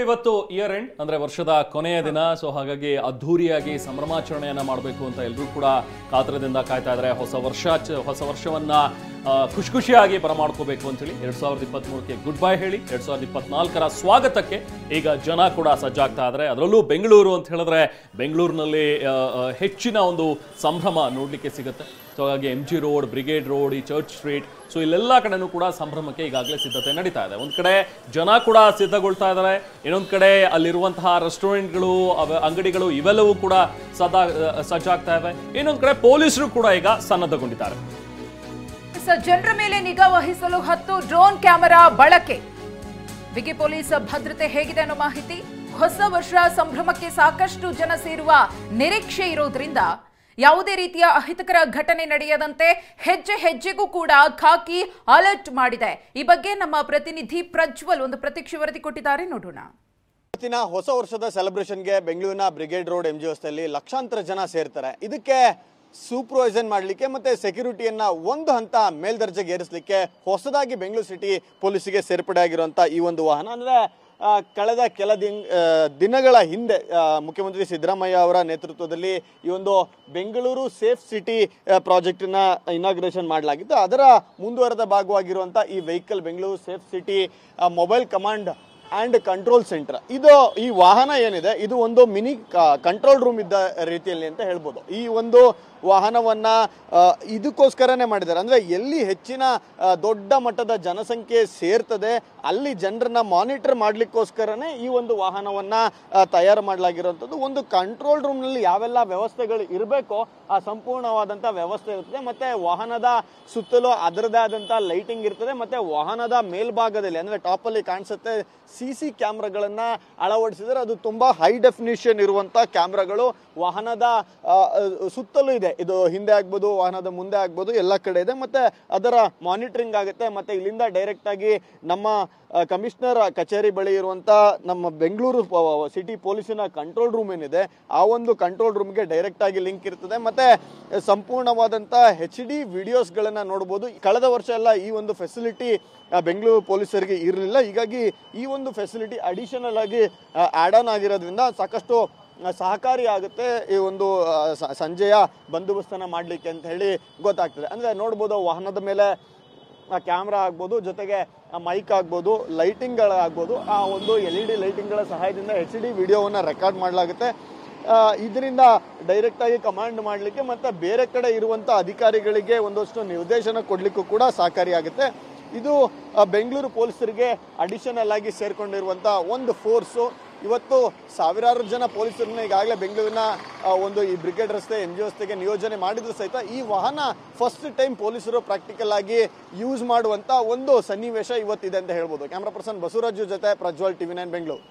ಇವತ್ತು year end ಅಂದ್ರೆ ವರ್ಷದ ಕೊನೆಯ ದಿನ. ಸೊ ಹಾಗಾಗಿ ಅದ್ಧೂರಿಯಾಗಿ ಸಂಭ್ರಮಾಚರಣೆಯನ್ನ ಮಾಡಬೇಕು ಅಂತ ಎಲ್ಲರೂ ಕೂಡ ಕಾತರದಿಂದ ಕಾಯ್ತಾ ಇದ್ದಾರೆ. ಹೊಸ ವರ್ಷವನ್ನ ಖುಷಿಯಾಗಿ ಬರಮಾಡ್ಕೋಬೇಕು ಅಂತೇಳಿ 2023ಕ್ಕೆ ಗುಡ್ ಬೈ ಹೇಳಿ 2024ರ ಸ್ವಾಗತಕ್ಕೆ ಈಗ ಜನ ಕೂಡ ಸಜ್ಜಾಗ್ತಾ ಇದ್ದಾರೆ. ಅದರಲ್ಲೂ ಬೆಂಗಳೂರು ಅಂತ ಹೇಳಿದ್ರೆ ಬೆಂಗಳೂರಿನಲ್ಲಿ ಹೆಚ್ಚಿನ ಒಂದು ಸಂಭ್ರಮ ನೋಡ್ಲಿಕ್ಕೆ ಸಿಗುತ್ತೆ. ಸೊ ಹಾಗಾಗಿ MG ರೋಡ್, ಬ್ರಿಗೇಡ್ ರೋಡ್, ಈ ಚರ್ಚ್ ಸ್ಟ್ರೀಟ್, ಸೊ ಇಲ್ಲೆಲ್ಲ ಕಡೆನೂ ಕೂಡ ಸಂಭ್ರಮಕ್ಕೆ ಈಗಾಗಲೇ ಸಿದ್ಧತೆ ನಡೀತಾ ಇದೆ. ಒಂದು ಕಡೆ ಜನ ಕೂಡ ಸಿದ್ಧಗೊಳ್ತಾ ಇದ್ದಾರೆ, ಇನ್ನೊಂದು ಕಡೆ ಅಲ್ಲಿರುವಂತಹ ರೆಸ್ಟೋರೆಂಟ್ಗಳು, ಅಂಗಡಿಗಳು ಇವೆಲ್ಲವೂ ಕೂಡ ಸಜ್ಜಾಗ್ತಾ ಇವೆ. ಇನ್ನೊಂದು ಕಡೆ ಪೊಲೀಸರು ಕೂಡ ಈಗ ಸನ್ನದ್ಧಗೊಂಡಿದ್ದಾರೆ. ಜನರ ಮೇಲೆ ನಿಗಾ ವಹಿಸಲು 10 ಡ್ರೋನ್ ಕ್ಯಾಮೆರಾ ಬಳಕೆ. ಬಿಗಿ ಪೊಲೀಸ್ ಭದ್ರತೆ ಹೇಗಿದೆ ಅನ್ನೋ ಮಾಹಿತಿ. ಹೊಸ ವರ್ಷ ಸಂಭ್ರಮಕ್ಕೆ ಸಾಕಷ್ಟು ಜನ ಸೇರುವ ನಿರೀಕ್ಷೆ ಇರೋದ್ರಿಂದ ಯಾವುದೇ ರೀತಿಯ ಅಹಿತಕರ ಘಟನೆ ನಡೆಯದಂತೆ ಹೆಜ್ಜೆ ಹೆಜ್ಜೆಗೂ ಕೂಡ ಖಾಕಿ ಅಲರ್ಟ್ ಮಾಡಿದೆ. ಈ ಬಗ್ಗೆ ನಮ್ಮ ಪ್ರತಿನಿಧಿ ಪ್ರಜ್ವಲ್ ಒಂದು ಪ್ರತ್ಯಕ್ಷ ವರದಿ ಕೊಟ್ಟಿದ್ದಾರೆ, ನೋಡೋಣ. ಇವತ್ತಿನ ಹೊಸ ವರ್ಷದ ಸೆಲೆಬ್ರೇಷನ್ಗೆ ಬೆಂಗಳೂರಿನ ಬ್ರಿಗೇಡ್ ರೋಡ್ MG ರಸ್ತೆಯಲ್ಲಿ ಲಕ್ಷಾಂತರ ಜನ ಸೇರ್ತಾರೆ. ಇದಕ್ಕೆ ಸೂಪರ್ವೈಸನ್ ಮಾಡಲಿಕ್ಕೆ ಮತ್ತೆ ಸೆಕ್ಯೂರಿಟಿಯನ್ನ ಒಂದು ಹಂತ ಮೇಲ್ದರ್ಜೆಗೆ ಏರಿಸಲಿಕ್ಕೆ ಹೊಸದಾಗಿ ಬೆಂಗಳೂರು ಸಿಟಿ ಪೊಲೀಸಿಗೆ ಸೇರ್ಪಡೆ ಆಗಿರುವಂತ ಈ ಒಂದು ವಾಹನ ಅಂದ್ರೆ ಕಳೆದ ಕೆಲ ದಿನಗಳ ಹಿಂದೆ ಮುಖ್ಯಮಂತ್ರಿ ಸಿದ್ದರಾಮಯ್ಯ ಅವರ ನೇತೃತ್ವದಲ್ಲಿ ಈ ಒಂದು ಬೆಂಗಳೂರು ಸೇಫ್ ಸಿಟಿ ಪ್ರಾಜೆಕ್ಟ್ನ ಇನಾಗ್ರೇಷನ್ ಮಾಡಲಾಗಿತ್ತು. ಅದರ ಮುಂದುವರೆದ ಭಾಗವಾಗಿರುವಂಥ ಈ vehicle Bengaluru safe city mobile command and control centre. ಈ ವಾಹನ ಏನಿದೆ ಇದು ಒಂದು ಮಿನಿ ಕಂಟ್ರೋಲ್ ರೂಮ್ ಇದ್ದ ರೀತಿಯಲ್ಲಿ ಅಂತ ಹೇಳ್ಬೋದು. ಈ ಒಂದು ವಾಹನವನ್ನ ಇದಕ್ಕೋಸ್ಕರನೇ ಮಾಡಿದ್ದಾರೆ, ಅಂದ್ರೆ ಎಲ್ಲಿ ಹೆಚ್ಚಿನ ದೊಡ್ಡ ಮಟ್ಟದ ಜನಸಂಖ್ಯೆ ಸೇರ್ತದೆ ಅಲ್ಲಿ ಜನರನ್ನ ಮಾನಿಟರ್ ಮಾಡ್ಲಿಕ್ಕೋಸ್ಕರನೇ ಈ ಒಂದು ವಾಹನವನ್ನ ತಯಾರು ಮಾಡಲಾಗಿರುವಂಥದ್ದು. ಒಂದು ಕಂಟ್ರೋಲ್ ರೂಮ್ ನಲ್ಲಿ ಯಾವೆಲ್ಲ ವ್ಯವಸ್ಥೆಗಳು ಇರಬೇಕೋ ಆ ಸಂಪೂರ್ಣವಾದಂತ ವ್ಯವಸ್ಥೆ ಇರ್ತದೆ. ಮತ್ತೆ ವಾಹನದ ಸುತ್ತಲೂ ಅದರದೇ ಆದಂತ ಲೈಟಿಂಗ್ ಇರ್ತದೆ. ಮತ್ತೆ ವಾಹನದ ಮೇಲ್ಭಾಗದಲ್ಲಿ ಅಂದ್ರೆ ಟಾಪ್ ಅಲ್ಲಿ ಕಾಣಿಸುತ್ತೆ CC ಕ್ಯಾಮ್ರಾಗಳನ್ನ ಅಳವಡಿಸಿದರೆ ಅದು ತುಂಬಾ ಹೈ ಡೆಫಿನಿಷನ್ ಇರುವಂತ ಕ್ಯಾಮ್ರಾಗಳು ವಾಹನದ ಸುತ್ತಲೂ ಇದೆ. ಇದು ಹಿಂದೆ ಆಗ್ಬೋದು, ವಾಹನದ ಮುಂದೆ ಆಗ್ಬೋದು, ಎಲ್ಲ ಕಡೆ ಇದೆ. ಮತ್ತೆ ಅದರ ಮಾನಿಟರಿಂಗ್ ಆಗುತ್ತೆ. ಮತ್ತೆ ಇಲ್ಲಿಂದ ಡೈರೆಕ್ಟ್ ಆಗಿ ನಮ್ಮ ಕಮಿಷನರ್ ಕಚೇರಿ ಬಳಿ ಇರುವಂತ ನಮ್ಮ ಬೆಂಗಳೂರು ಸಿಟಿ ಪೊಲೀಸಿನ ಕಂಟ್ರೋಲ್ ರೂಮ್ ಏನಿದೆ ಆ ಒಂದು ಕಂಟ್ರೋಲ್ ರೂಮ್ಗೆ ಡೈರೆಕ್ಟ್ ಆಗಿ ಲಿಂಕ್ ಇರ್ತದೆ. ಮತ್ತೆ ಸಂಪೂರ್ಣವಾದಂತ HD ವಿಡಿಯೋಸ್ಗಳನ್ನ ನೋಡಬಹುದು. ಕಳೆದ ವರ್ಷ ಎಲ್ಲ ಈ ಒಂದು ಫೆಸಿಲಿಟಿ ಬೆಂಗಳೂರು ಪೊಲೀಸರಿಗೆ ಇರಲಿಲ್ಲ. ಹೀಗಾಗಿ ಈ ಒಂದು ಫೆಸಿಲಿಟಿ ಅಡಿಷನಲ್ ಆಗಿ ಆಡ್ ಆನ್ ಆಗಿರೋದ್ರಿಂದ ಸಾಕಷ್ಟು ಸಹಕಾರಿ ಆಗುತ್ತೆ ಈ ಒಂದು ಸಂಜೆಯ ಬಂದೋಬಸ್ತನ್ನ ಮಾಡಲಿಕ್ಕೆ ಅಂತ ಹೇಳಿ ಗೊತ್ತಾಗ್ತದೆ. ಅಂದ್ರೆ ನೋಡ್ಬೋದು ವಾಹನದ ಮೇಲೆ ಕ್ಯಾಮ್ರಾ ಆಗ್ಬೋದು, ಜೊತೆಗೆ ಮೈಕ್ ಆಗ್ಬೋದು, ಲೈಟಿಂಗ್ಗಳಾಗ್ಬೋದು, ಆ ಒಂದು LED ಲೈಟಿಂಗ್ಗಳ ಸಹಾಯದಿಂದ HD ವಿಡಿಯೋವನ್ನು ರೆಕಾರ್ಡ್ ಮಾಡಲಾಗುತ್ತೆ. ಇದರಿಂದ ಡೈರೆಕ್ಟ್ ಆಗಿ ಕಮಾಂಡ್ ಮಾಡಲಿಕ್ಕೆ ಮತ್ತೆ ಬೇರೆ ಕಡೆ ಇರುವಂತ ಅಧಿಕಾರಿಗಳಿಗೆ ಒಂದಷ್ಟು ನಿರ್ದೇಶನ ಕೊಡ್ಲಿಕ್ಕೂ ಕೂಡ ಸಹಕಾರಿಯಾಗುತ್ತೆ. ಇದು ಬೆಂಗಳೂರು ಪೊಲೀಸರಿಗೆ ಅಡಿಷನಲ್ ಆಗಿ ಸೇರ್ಕೊಂಡಿರುವಂತ ಒಂದು ಫೋರ್ಸು. ಇವತ್ತು ಸಾವಿರಾರು ಜನ ಪೊಲೀಸರನ್ನ ಈಗಾಗಲೇ ಬೆಂಗಳೂರಿನ ಒಂದು ಈ ಬ್ರಿಗೇಡ್ ರಸ್ತೆ MG ರಸ್ತೆಗೆ ನಿಯೋಜನೆ ಮಾಡಿದ್ರು ಸಹಿತ ಈ ವಾಹನ ಫಸ್ಟ್ ಟೈಮ್ ಪೊಲೀಸರು ಪ್ರಾಕ್ಟಿಕಲ್ ಆಗಿ ಯೂಸ್ ಮಾಡುವಂತ ಒಂದು ಸನ್ನಿವೇಶ ಇವತ್ತಿದೆ ಅಂತ ಹೇಳ್ಬೋದು. ಕ್ಯಾಮ್ರಾ ಪರ್ಸನ್ ಬಸವರಾಜು ಜೊತೆ ಪ್ರಜ್ವಲ್, TV9 ಬೆಂಗಳೂರು.